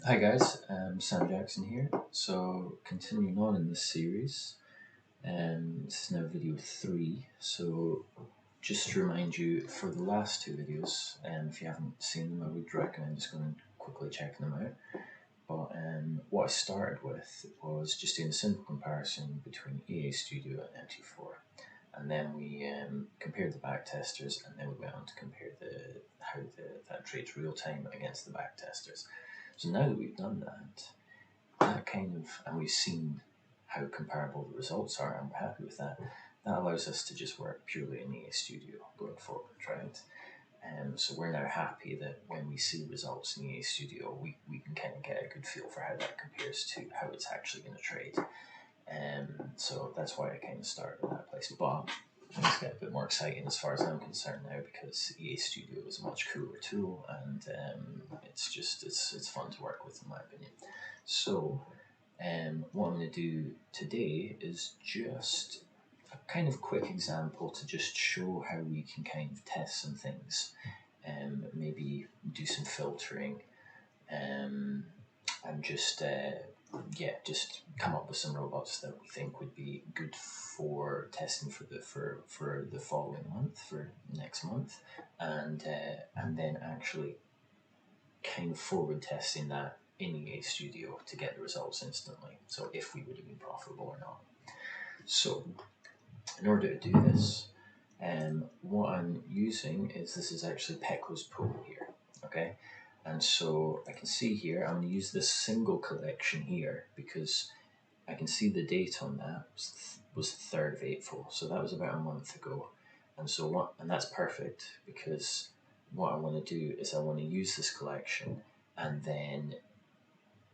Hi guys, Sam Jackson here. So continuing on in this series, this is now video 3. So just to remind you, for the last two videos, if you haven't seen them, I would recommend just going and quickly checking them out. But what I started with was just doing a simple comparison between EA Studio and MT4. And then we compared the backtesters, and then we went on to compare how that trades real time against the backtesters. So now that we've done that and we've seen how comparable the results are, and we're happy with that, that allows us to just work purely in EA Studio going forward, right? So we're now happy that when we see results in EA Studio, we can kind of get a good feel for how that compares to how it's actually going to trade. So that's why I kind of started in that place. But things get a bit more exciting as far as I'm concerned now, because EA Studio is a much cooler tool, and it's fun to work with, in my opinion. So what I'm going to do today is just a kind of quick example to just show how we can kind of test some things, maybe do some filtering, and just come up with some robots that we think would be good for testing for the following month, for next month, and then actually kind of forward testing that in EA Studio to get the results instantly. So if we would have been profitable or not. So in order to do this, what I'm using this is actually Pecco's pool here, okay? And so I can see here, I'm going to use this single collection here because I can see the date on that was the 3rd of April. So that was about a month ago. And that's perfect, because what I want to do is I want to use this collection and then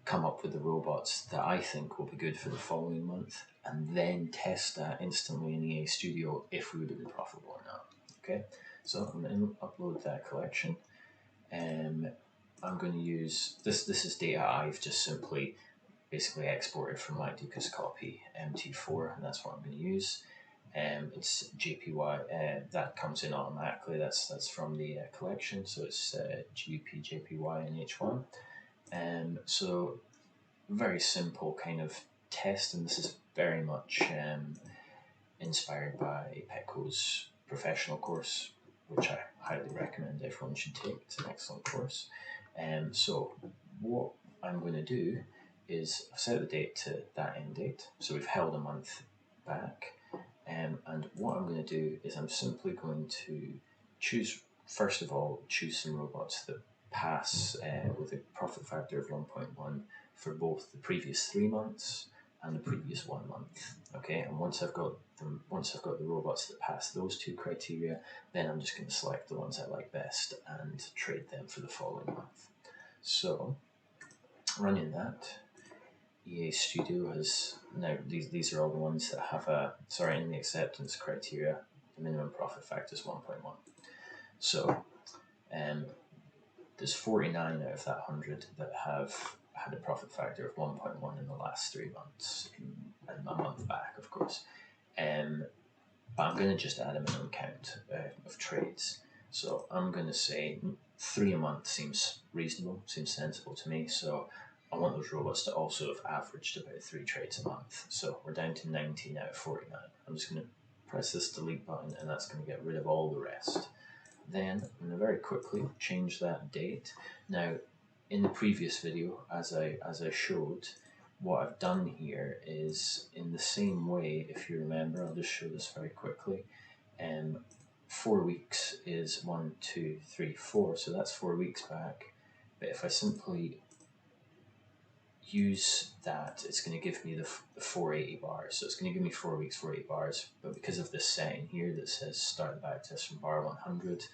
come up with the robots that I think will be good for the following month, and then test that instantly in EA Studio if we would have been profitable or not. Okay, so I'm going to upload that collection. I'm going to use this. This is data I've just simply basically exported from my Duca's copy MT4, and that's what I'm going to use. It's JPY that comes in automatically. That's from the collection, so it's GUP, JPY, and H1. So very simple kind of test, and this is very much inspired by Pecco's professional course, which I highly recommend everyone should take. It's an excellent course. So what I'm going to do is I've set the date to that end date, so we've held a month back, and what I'm going to do is I'm simply going to choose some robots that pass with a profit factor of 1.1 for both the previous 3 months and the previous 1 month. Okay, and once I've got the robots that pass those two criteria, then I'm just going to select the ones I like best and trade them for the following month. So running that, EA Studio has now these are all the ones that have in the acceptance criteria, the minimum profit factor is 1.1. So there's 49 out of that 100 that have had a profit factor of 1.1 in the last 3 months, and a month back, of course. But I'm going to just add a minimum count of trades. So I'm going to say 3 a month seems reasonable, seems sensible to me. So I want those robots to also have averaged about 3 trades a month. So we're down to 19 out of 49. I'm just going to press this delete button, and that's going to get rid of all the rest. Then I'm going to very quickly change that date. Now, in the previous video, as I showed, what I've done here is in the same way. If you remember, I'll just show this very quickly. 4 weeks is 1, 2, 3, 4, so that's 4 weeks back. But if I simply use that, it's going to give me the 480 bars. So it's going to give me 4 weeks, 480 bars. But because of this setting here that says start the backtest from bar 100,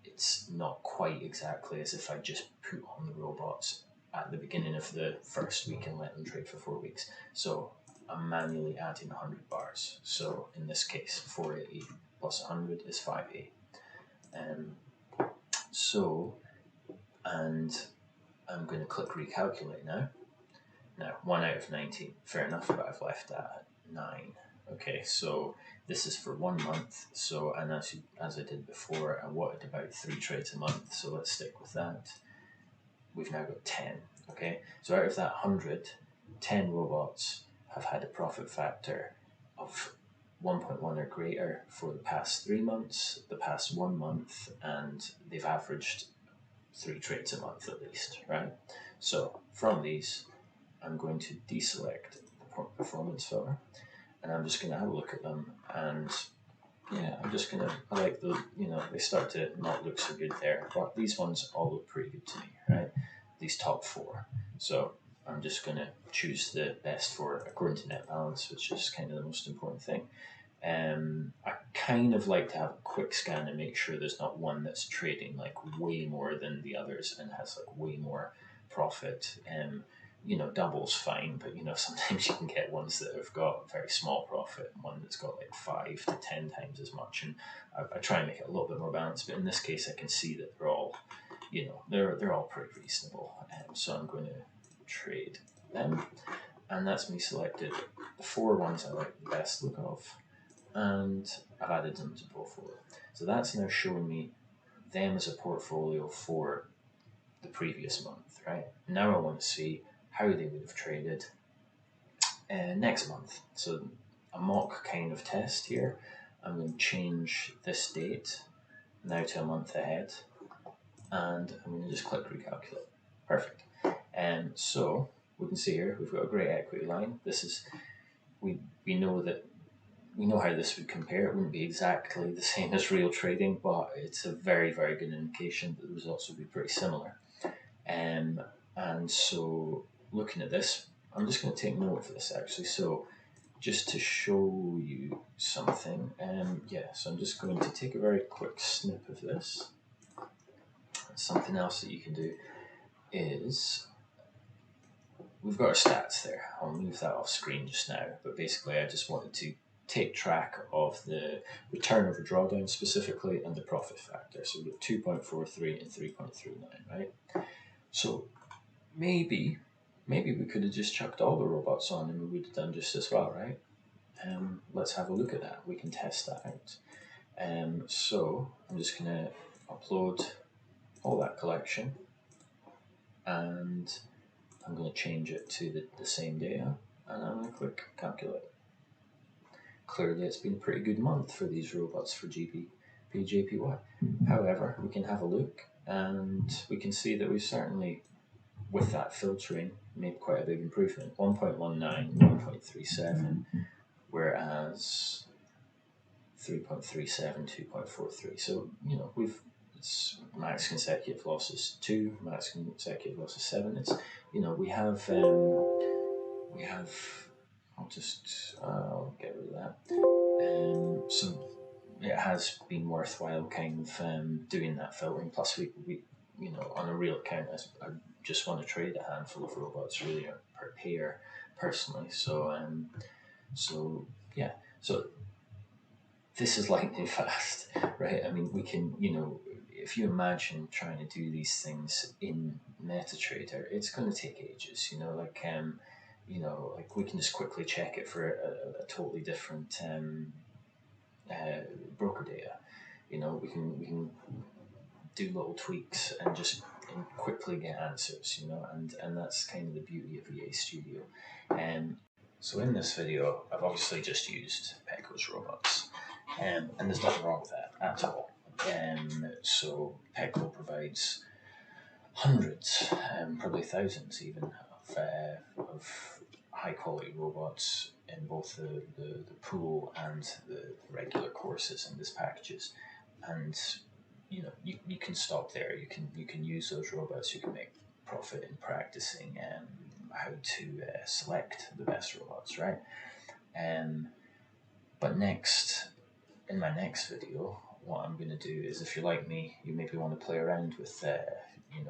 it's not quite exactly as if I just put on the robots at the beginning of the first week and let them trade for 4 weeks. So I'm manually adding 100 bars. So in this case, 480 plus 100 is 580. And I'm going to click recalculate now. Now, 1 out of 19, fair enough, but I've left that at 9. Okay, so this is for 1 month. So, and as I did before, I wanted about 3 trades a month. So let's stick with that. we've now got 10. Okay, so out of that 100, 10 robots have had a profit factor of 1.1 or greater for the past 3 months, the past 1 month, and they've averaged 3 trades a month at least, right? So from these, I'm going to deselect the performance filter, and I'm just going to have a look at them, and yeah, I'm just going to, I like the, they start to not look so good there, but these ones all look pretty good to me, right? These top 4. So I'm just going to choose the best for according to net balance, which is kind of the most important thing. I kind of like to have a quick scan and make sure there's not one that's trading like way more than the others and has like way more profit. Double's fine, but sometimes you can get ones that have got very small profit, one that's got like 5 to 10 times as much, and I try and make it a little bit more balanced. But in this case, I can see that they're all, they're all pretty reasonable. So I'm going to trade them, and that's me selected the 4 ones I like the best look of, and I've added them to portfolio. So that's now showing me them as a portfolio for the previous month, right? Now I want to see how they would have traded next month. So a mock kind of test here. I'm going to change this date now to a month ahead, and I'm going to just click recalculate. Perfect. And so we can see here we've got a great equity line. This is, we know how this would compare. It wouldn't be exactly the same as real trading, but it's a very, very good indication that the results would be pretty similar. And so looking at this, I'm just going to take note of this actually. So just to show you something, so I'm just going to take a very quick snip of this. Something else that you can do is, we've got our stats there. I'll move that off screen just now, but basically I just wanted to take track of the return over drawdown specifically and the profit factor. So we've got 2.43 and 3.39, right? So maybe we could have just chucked all the robots on and we would have done just as well, right? Let's have a look at that. We can test that out. So I'm just going to upload all that collection, and I'm going to change it to the same data, and I'm going to click calculate. Clearly it's been a pretty good month for these robots for JPY. However, we can have a look, and we can see that we've certainly, with that filtering, made quite a big improvement. 1.19, 1.37, whereas 3.37, 2.43. So, it's max consecutive losses 2, max consecutive losses 7. It's, we have, I'll get rid of that. So it has been worthwhile kind of doing that filtering. Plus we on a real account, I just want to trade a handful of robots really per pair personally. So so this is lightning fast, right? I mean, we can, if you imagine trying to do these things in MetaTrader, it's going to take ages, like we can just quickly check it for a totally different broker data. We can do little tweaks and just quickly get answers, and that's kind of the beauty of EA Studio. So in this video, I've obviously just used Pecco's robots, and there's nothing wrong with that at all. So Pecco provides hundreds, probably thousands even, of high quality robots in both the pool and the regular courses in this packages. And you can stop there. You can use those robots. You can make profit in practicing how to select the best robots, right? But next, in my next video, what I'm going to do is, if you're like me, you maybe want to play around with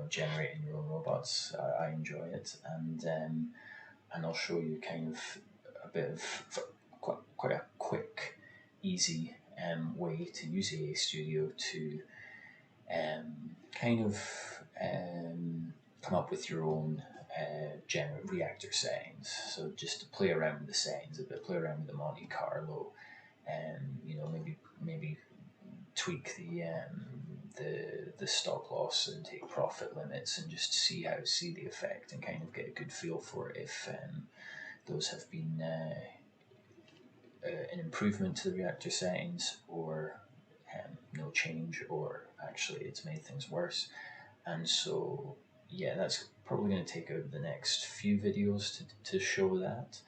generating your own robots. I enjoy it, and I'll show you kind of a bit of quite a quick, easy way to use EA Studio to come up with your own reactor settings. So just to play around with the settings a bit, play around with the Monte Carlo, and maybe tweak the stop loss and take profit limits, and just see the effect and kind of get a good feel for if those have been an improvement to the reactor settings, or no change, or actually it's made things worse. And so yeah, that's probably going to take out the next few videos to show that.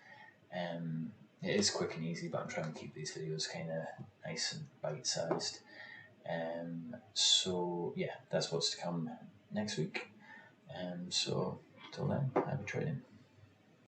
It is quick and easy, but I'm trying to keep these videos kind of nice and bite-sized. So yeah, that's what's to come next week. So till then, happy trading.